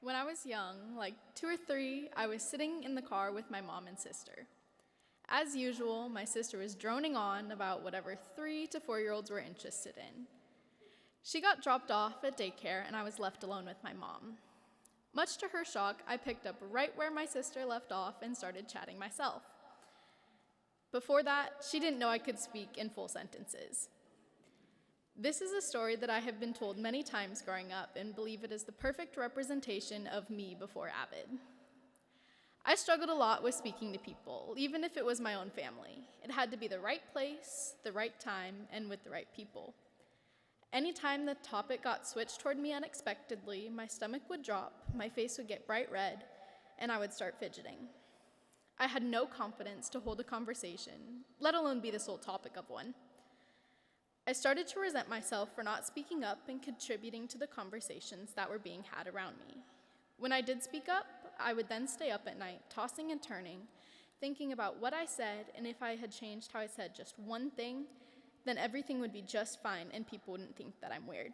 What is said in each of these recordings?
When I was young, like 2 or 3, I was sitting in the car with my mom and sister. As usual, my sister was droning on about whatever 3 to 4-year-olds were interested in. She got dropped off at daycare and I was left alone with my mom. Much to her shock, I picked up right where my sister left off and started chatting myself. Before that, she didn't know I could speak in full sentences. This is a story that I have been told many times growing up and believe it is the perfect representation of me before AVID. I struggled a lot with speaking to people, even if it was my own family. It had to be the right place, the right time, and with the right people. Anytime the topic got switched toward me unexpectedly, my stomach would drop, my face would get bright red, and I would start fidgeting. I had no confidence to hold a conversation, let alone be the sole topic of one. I started to resent myself for not speaking up and contributing to the conversations that were being had around me. When I did speak up, I would then stay up at night, tossing and turning, thinking about what I said, and if I had changed how I said just one thing, then everything would be just fine and people wouldn't think that I'm weird.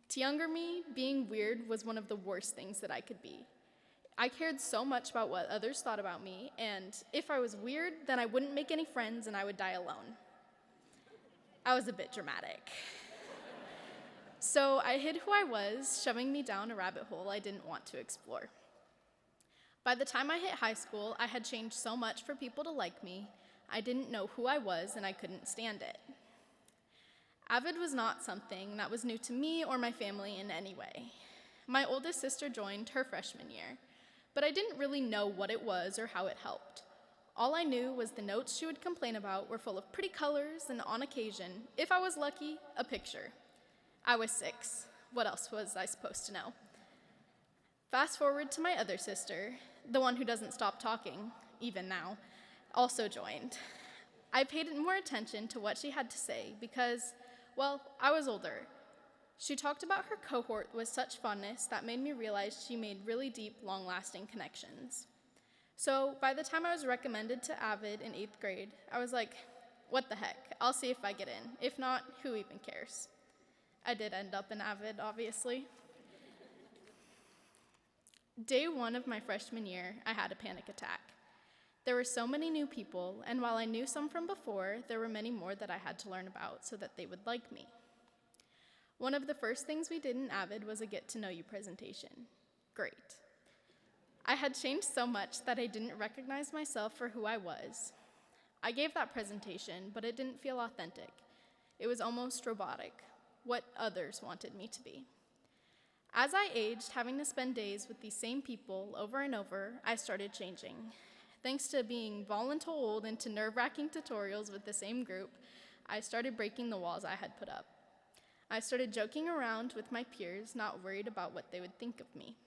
To younger me, being weird was one of the worst things that I could be. I cared so much about what others thought about me, and if I was weird, then I wouldn't make any friends and I would die alone. I was a bit dramatic. So I hid who I was, shoving me down a rabbit hole I didn't want to explore. By the time I hit high school, I had changed so much for people to like me, I didn't know who I was and I couldn't stand it. AVID was not something that was new to me or my family in any way. My oldest sister joined her freshman year, but I didn't really know what it was or how it helped. All I knew was the notes she would complain about were full of pretty colors and, on occasion, if I was lucky, a picture. I was 6. What else was I supposed to know? Fast forward to my other sister, the one who doesn't stop talking, even now, also joined. I paid more attention to what she had to say because, well, I was older. She talked about her cohort with such fondness that made me realize she made really deep, long-lasting connections. So by the time I was recommended to AVID in 8th grade, I was like, what the heck, I'll see if I get in. If not, who even cares? I did end up in AVID, obviously. Day 1 of my freshman year, I had a panic attack. There were so many new people, and while I knew some from before, there were many more that I had to learn about so that they would like me. One of the first things we did in AVID was a get-to-know-you presentation. Great. I had changed so much that I didn't recognize myself for who I was. I gave that presentation, but it didn't feel authentic. It was almost robotic, what others wanted me to be. As I aged, having to spend days with these same people over and over, I started changing. Thanks to being voluntold into nerve-wracking tutorials with the same group, I started breaking the walls I had put up. I started joking around with my peers, not worried about what they would think of me.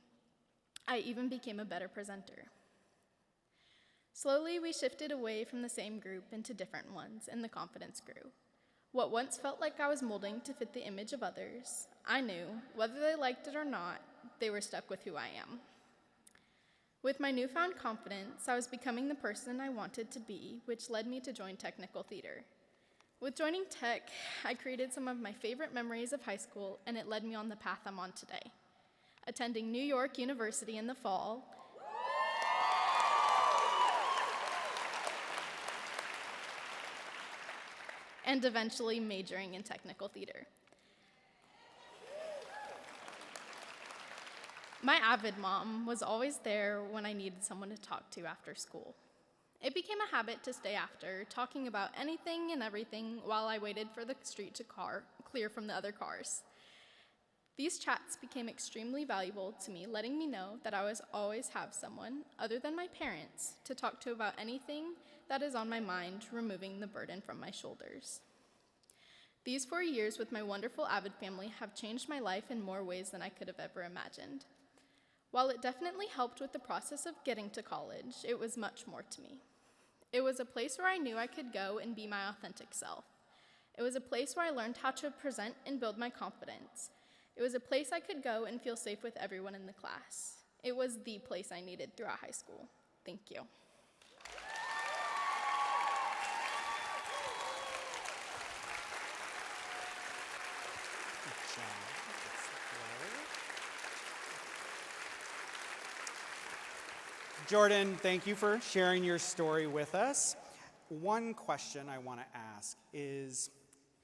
I even became a better presenter. Slowly, we shifted away from the same group into different ones, and the confidence grew. What once felt like I was molding to fit the image of others, I knew, whether they liked it or not, they were stuck with who I am. With my newfound confidence, I was becoming the person I wanted to be, which led me to join technical theater. With joining tech, I created some of my favorite memories of high school, and it led me on the path I'm on today. Attending New York University in the fall, and eventually majoring in technical theater. My AVID mom was always there when I needed someone to talk to after school. It became a habit to stay after, talking about anything and everything while I waited for the street to clear from the other cars. These chats became extremely valuable to me, letting me know that I was always have someone, other than my parents, to talk to about anything that is on my mind, removing the burden from my shoulders. These 4 years with my wonderful AVID family have changed my life in more ways than I could have ever imagined. While it definitely helped with the process of getting to college, it was much more to me. It was a place where I knew I could go and be my authentic self. It was a place where I learned how to present and build my confidence. It was a place I could go and feel safe with everyone in the class. It was the place I needed throughout high school. Thank you. Good job. Jordan, thank you for sharing your story with us. One question I want to ask is,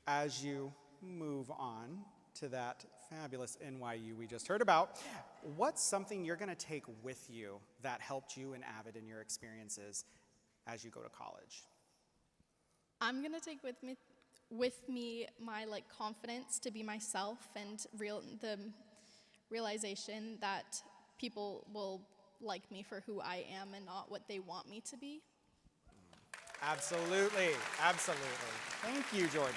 as you move on to that fabulous NYU we just heard about, what's something you're going to take with you that helped you in AVID in your experiences as you go to college? I'm gonna take with me my confidence to be myself and the realization that people will like me for who I am and not what they want me to be. Absolutely, absolutely. Thank you, Jordan.